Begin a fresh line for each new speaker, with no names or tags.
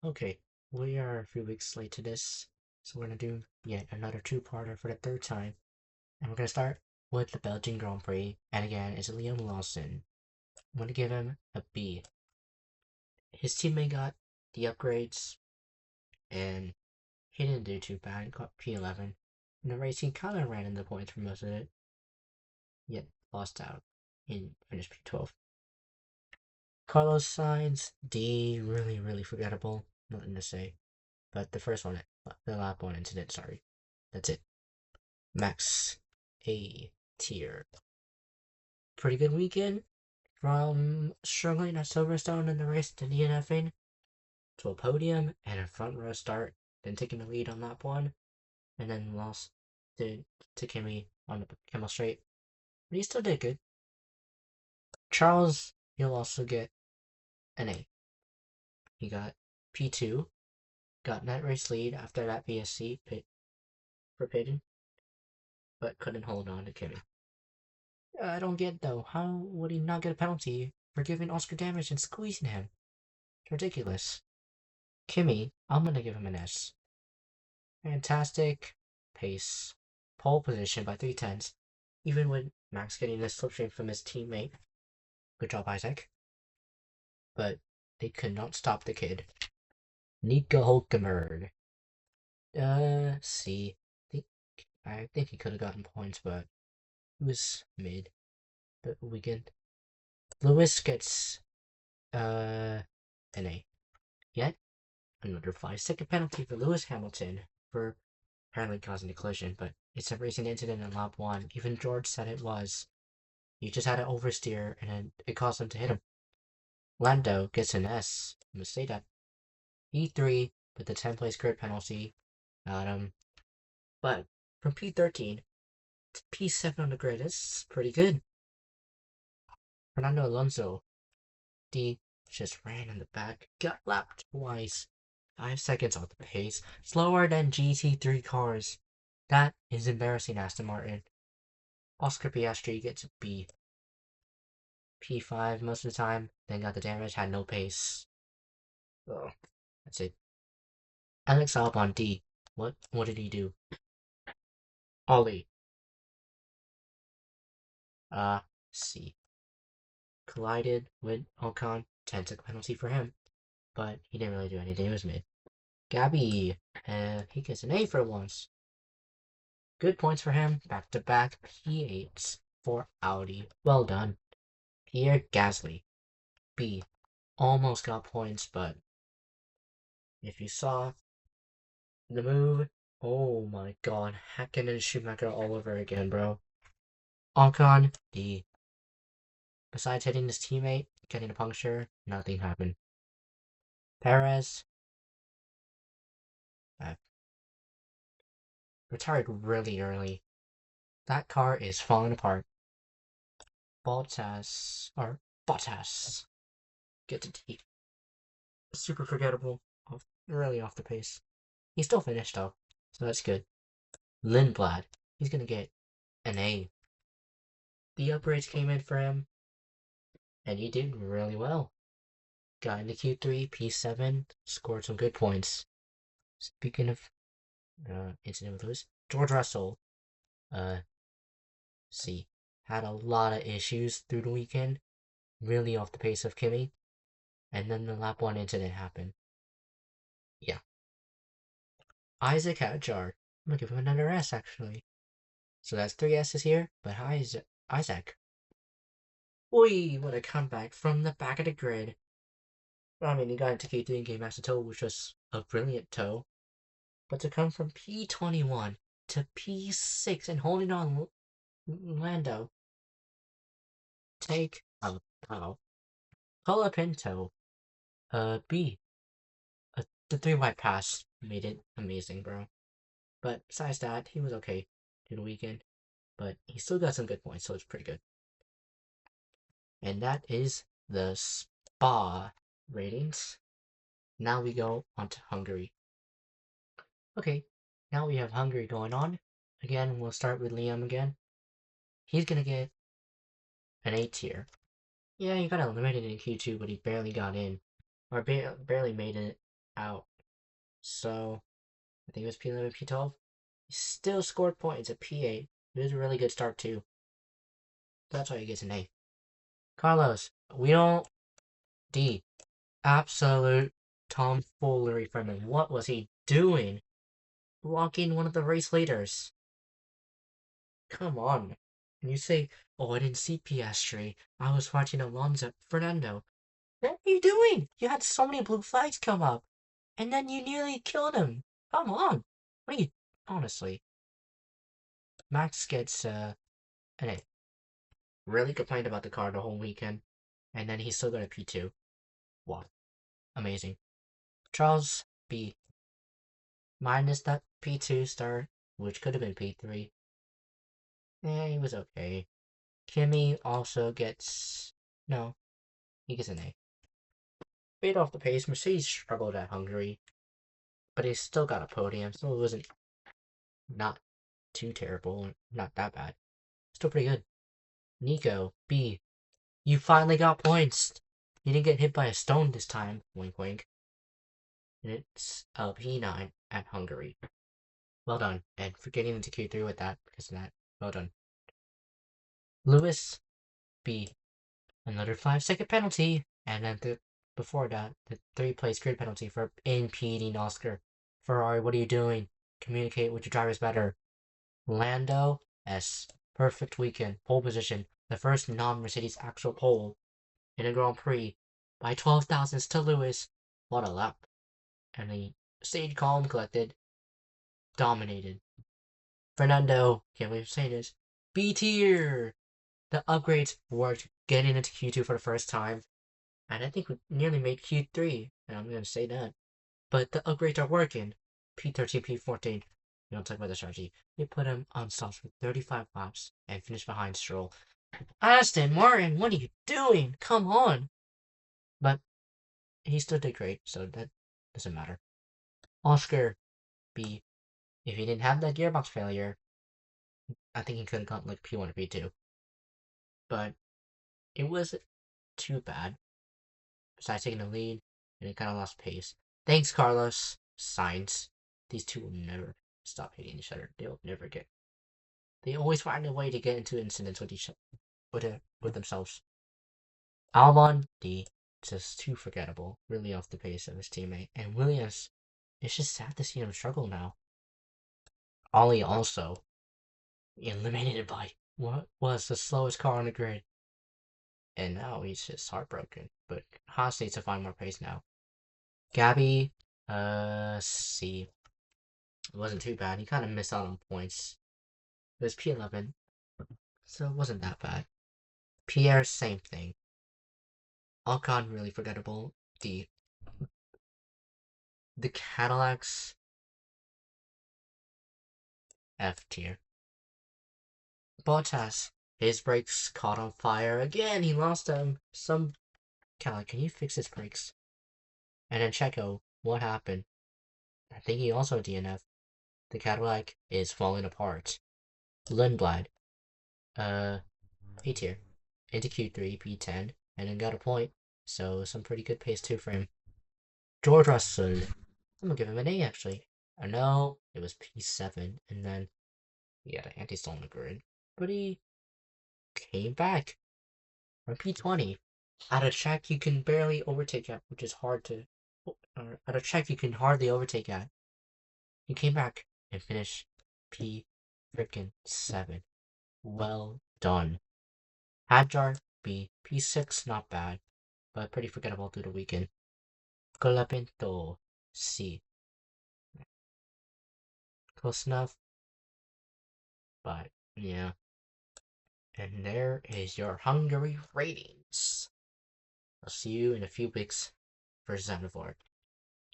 Okay, we are a few weeks late to this, so we're gonna do yet another two-parter for the third time. And we're gonna start with the Belgian Grand Prix, and again, it's Liam Lawson. I'm gonna give him a B. His teammate got the upgrades, and he didn't do too bad, he got P11. In the race, he kinda ran into points for most of it, yet lost out and finished P12. Carlos Sainz, D, really forgettable, nothing to say. But the first one, the lap one incident, sorry. That's it. Max A tier. Pretty good weekend. From struggling at Silverstone in the race to DNFing to a podium and a front row start, then taking the lead on lap one, and then lost to Kimi on the Kimmel straight. But he still did good. Charles, he'll also get an A. He got P2, got net race lead after that VSC pit for pitting, but couldn't hold on to Kimi. I don't get though. How would he not get a penalty for giving Oscar damage and squeezing him? It's ridiculous. Kimi, I'm gonna give him an S. Fantastic pace. Pole position by 3/10, even with Max getting the slipstream from his teammate. Good job, Isaac. But they could not stop the kid. Nico Hulkenberg. C. I think he could have gotten points, but it was mid. The weekend. Lewis gets an A. Yet another 5-second penalty for Lewis Hamilton for apparently causing the collision, but it's a racing incident in lap one. Even George said it was. He just had to oversteer and it caused him to hit him. Lando gets an S. I must say that. E3 with the 10th place grid penalty got him. But from P13 to P7 on the grid, is pretty good. Fernando Alonso, D, just ran in the back, got lapped twice. 5 seconds off the pace, slower than GT3 cars. That is embarrassing, Aston Martin. Oscar Piastri gets a B. P5 most of the time, then got the damage, had no pace. Oh, that's it. Alex Albon D. What did he do? Ollie. C. Collided with Ocon, 10-second penalty for him. But he didn't really do anything, it was mid. Gabby, he gets an A for once. Good points for him, back-to-back P8s for Audi. Well done. Pierre Gasly, B. Almost got points, but if you saw the move, oh my god, Hakkinen and Schumacher all over again, bro. Ocon, D. Besides hitting his teammate, getting a puncture, nothing happened. Perez, uh, retired really early. That car is falling apart. Bottas gets a D. Super forgettable, really off the pace. He still finished though, so that's good. Lindblad, he's gonna get an A. The upgrades came in for him, and he did really well. Got into Q3, P7, scored some good points. Speaking of incident with Lewis, George Russell, C, had a lot of issues through the weekend, really off the pace of Kimi, and then the lap one incident happened. Yeah. Isaac Hadjar, I'm gonna give him another S actually. So that's 3 S's here, but hi Isaac. Oi, what a comeback from the back of the grid. I mean, he got into Q3 and came Master Toe, which was a brilliant toe. But to come from P21 to P6 and holding on Lando, take a bow. Colapinto, B. The 3 white pass made it amazing, bro. But besides that, he was okay through the weekend. But he still got some good points, so it's pretty good. And that is the Spa ratings. Now we go on to Hungary. Okay, now we have Hungary going on. Again, we'll start with Liam again. He's gonna get an A tier. Yeah, he got eliminated in Q2, but he barely got in. Or barely made it out. So I think it was P11, P12. He still scored points at P8. It was a really good start too. That's why he gets an A. Carlos, we don't D. Absolute tomfoolery from him. What was he doing? Blocking one of the race leaders. Come on. And you say, oh, I didn't see Piastri. I was watching Alonso. Fernando. What are you doing? You had so many blue flags come up. And then you nearly killed him. Come on. What are you... Honestly. Max gets, an A. Really complained about the car the whole weekend. And then he still got a P2. Wow. Amazing. Charles, B. Minus that P2 start, which could have been P3. He was okay. Kimmy also gets... No, he gets an A. Bit off the pace, Mercedes struggled at Hungary, but he still got a podium, so it wasn't not too terrible, not that bad. Still pretty good. Nico, B. You finally got points! You didn't get hit by a stone this time, wink wink. And it's a P9 at Hungary. Well done, and for getting into Q3 with that, because of that. Well done. Lewis, B. Another 5-second penalty, and then before that, the 3-place grid penalty for impeding Oscar. Ferrari, what are you doing? Communicate with your drivers better. Lando, S. Perfect weekend. Pole position. The first non-Mercedes actual pole in a Grand Prix by 12 thousandths to Lewis. What a lap. And he stayed calm, collected, dominated. Fernando, can't believe I'm saying this. B tier! The upgrades worked getting into Q2 for the first time. And I think we nearly made Q3, and I'm going to say that. But the upgrades are working. P13, P14. We don't talk about the strategy. We put him on softs for 35 laps and finished behind Stroll. Aston Martin, what are you doing? Come on. But he still did great, so that doesn't matter. Oscar, B. If he didn't have that gearbox failure, I think he could have gotten like P1 or P2. But it wasn't too bad. Besides taking the lead, and it kind of lost pace. Thanks, Carlos. Sainz. These two will never stop hitting each other. They'll never get. They always find a way to get into incidents with each with themselves. Albon, D. Just too forgettable. Really off the pace of his teammate. And Williams. It's just sad to see him struggle now. Ollie also eliminated by what was the slowest car on the grid. And now he's just heartbroken. But Haas needs to find more pace now. Gabby, C. It wasn't too bad. He kind of missed out on points. It was P11, so it wasn't that bad. Pierre, same thing. Ocon, really forgettable. D. The Cadillacs, F tier. Bottas, his brakes caught on fire again. He lost them. Some Cadillac, can you fix his brakes? And then Checo, what happened? I think he also DNF. The Cadillac is falling apart. Lindblad, A tier. Into Q3, P10, and then got a point. So some pretty good pace too for him. George Russell, I'm gonna give him an A actually. I know it was P7, and then he had an anti-stall on the grid, but he came back from P20 at a track you can barely overtake at, which is hard to. At a track you can hardly overtake at. He came back and finished P freaking 7. Well done. Hadjar, B. P6, not bad, but pretty forgettable through the weekend. Colapinto, C. Close enough, but yeah. And there is your Hungary ratings. I'll see you in a few weeks for Xanavort.